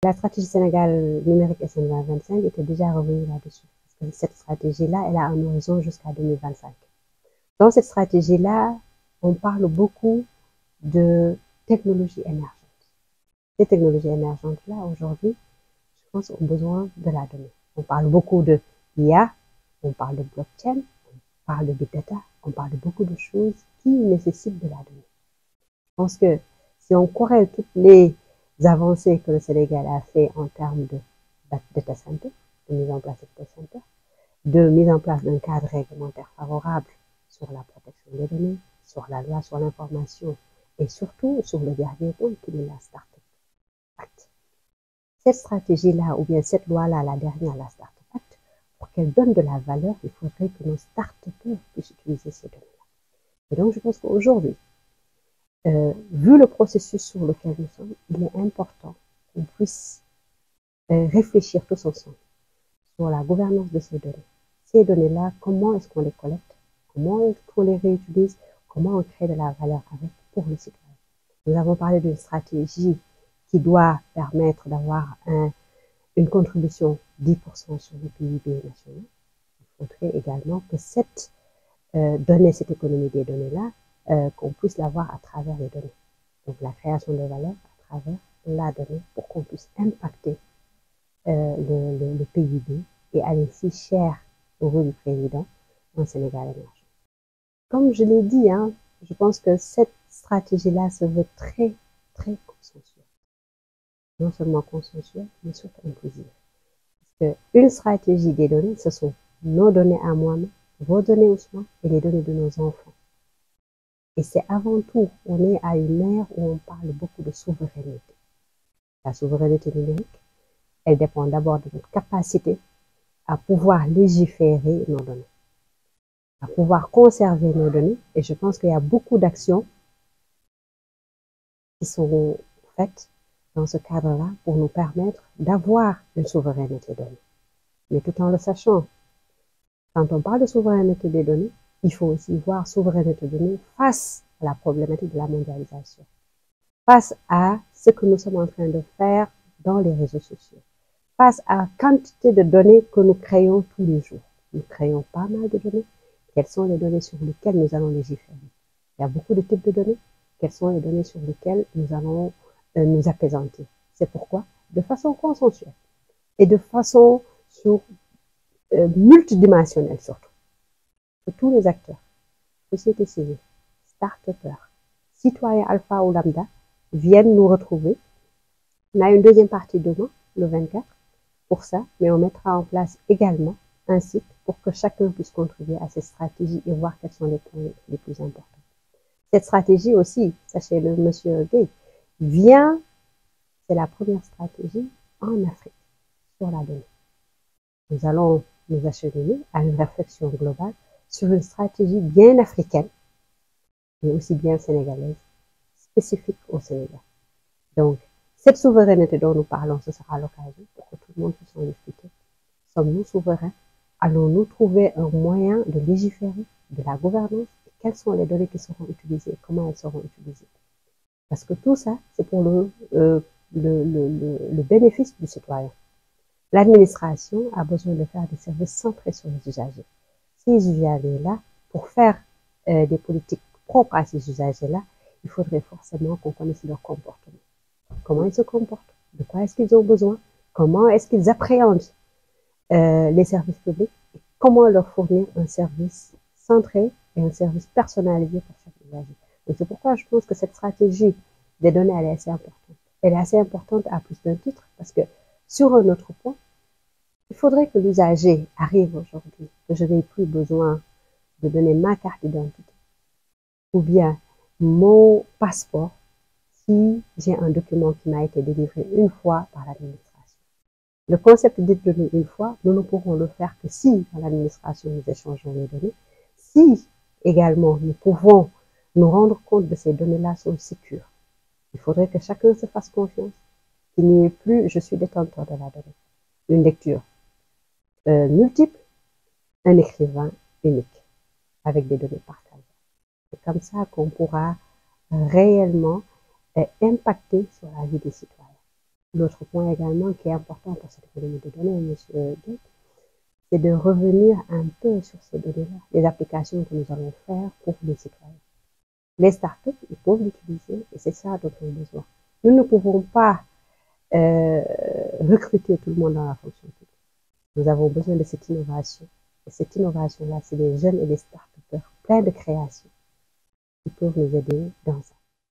La stratégie Sénégal numérique SN 2025 était déjà revenue là-dessus. Parce que cette stratégie-là, elle a un horizon jusqu'à 2025. Dans cette stratégie-là, on parle beaucoup de technologies émergentes. Ces technologies émergentes-là, aujourd'hui, je pense, ont besoin de la donnée. On parle beaucoup de IA, on parle de blockchain, on parle de big data, on parle de beaucoup de choses qui nécessitent de la donnée. Je pense que si on corrèle toutes les avancées que le Sénégal a fait en termes de data center, de mise en place de data center, de mise en place d'un cadre réglementaire favorable sur la protection des données, sur la loi sur l'information et surtout sur le dernier point qui est la Startup Act. Cette stratégie-là, ou bien cette loi-là, la dernière, la Startup Act, pour qu'elle donne de la valeur, il faudrait que nos start-upers puissent utiliser ces données-là. Et donc, je pense qu'aujourd'hui, vu le processus sur lequel nous sommes, il est important qu'on puisse réfléchir tous ensemble sur la gouvernance de ces données. Ces données-là, comment est-ce qu'on les collecte, comment est-ce qu'on les réutilise, comment on crée de la valeur avec pour le citoyen. Nous avons parlé d'une stratégie qui doit permettre d'avoir une contribution 10% sur le PIB national. Il faudrait également que cette donnée, cette économie des données-là, qu'on puisse l'avoir à travers les données. Donc la création de valeur à travers la donnée pour qu'on puisse impacter le PIB et aller si cher au rôle du président en Sénégal émergent. Comme je l'ai dit, hein, je pense que cette stratégie-là se veut très, très consensuelle. Non seulement consensuelle, mais surtout inclusive. Parce qu'une stratégie des données, ce sont nos données à moi-même, vos données Ousmane et les données de nos enfants. Et c'est avant tout, on est à une ère où on parle beaucoup de souveraineté. La souveraineté numérique, elle dépend d'abord de notre capacité à pouvoir légiférer nos données, à pouvoir conserver nos données. Et je pense qu'il y a beaucoup d'actions qui sont faites dans ce cadre-là pour nous permettre d'avoir une souveraineté donnée. Mais tout en le sachant, quand on parle de souveraineté des données, il faut aussi voir souveraineté des données face à la problématique de la mondialisation, face à ce que nous sommes en train de faire dans les réseaux sociaux, face à la quantité de données que nous créons tous les jours. Nous créons pas mal de données. Quelles sont les données sur lesquelles nous allons légiférer? Il y a beaucoup de types de données. Quelles sont les données sur lesquelles nous allons nous apaisanter? C'est pourquoi, de façon consensuelle et de façon multidimensionnelle surtout, que tous les acteurs, société civile, start-upers, citoyens alpha ou lambda, viennent nous retrouver. On a une deuxième partie demain, le 24, pour ça, mais on mettra en place également un site pour que chacun puisse contribuer à cette stratégie et voir quels sont les points les plus importants. Cette stratégie aussi, sachez-le, Monsieur Gay, vient, c'est la première stratégie en Afrique sur la donnée. Nous allons nous acheminer à une réflexion globale sur une stratégie bien africaine, mais aussi bien sénégalaise, spécifique au Sénégal. Donc, cette souveraineté dont nous parlons, ce sera l'occasion pour que tout le monde puisse en discuter. Sommes-nous souverains? Allons-nous trouver un moyen de légiférer, de la gouvernance? Et quelles sont les données qui seront utilisées et comment elles seront utilisées? Parce que tout ça, c'est pour le bénéfice du citoyen. L'administration a besoin de faire des services centrés sur les usagers. Ces usagers-là, pour faire des politiques propres à ces usagers-là, il faudrait forcément qu'on connaisse leur comportement. Comment ils se comportent? De quoi est-ce qu'ils ont besoin? Comment est-ce qu'ils appréhendent les services publics? Et comment leur fournir un service centré et un service personnalisé pour chaque usager? Donc c'est pourquoi je pense que cette stratégie des données, elle est assez importante. Elle est assez importante à plus d'un titre parce que sur un autre point, il faudrait que l'usager arrive aujourd'hui, que je n'ai plus besoin de donner ma carte d'identité ou bien mon passeport si j'ai un document qui m'a été délivré une fois par l'administration. Le concept d'être donné une fois, nous ne pourrons le faire que si dans l'administration nous échangeons les données, si également nous pouvons nous rendre compte de ces données-là sont sécures. Il faudrait que chacun se fasse confiance, qu'il n'y ait plus je suis détenteur de la donnée. Une lecture multiple, un écrivain unique, avec des données partagées. C'est comme ça qu'on pourra réellement impacter sur la vie des citoyens. L'autre point également qui est important pour cette économie de données, monsieur Guy, c'est de revenir un peu sur ces données-là, les applications que nous allons faire pour les citoyens. Les startups, ils peuvent l'utiliser et c'est ça dont on a besoin. Nous ne pouvons pas recruter tout le monde dans la fonction publique. Nous avons besoin de cette innovation. Et cette innovation-là, c'est des jeunes et des start-upers pleins de création qui peuvent nous aider dans ça.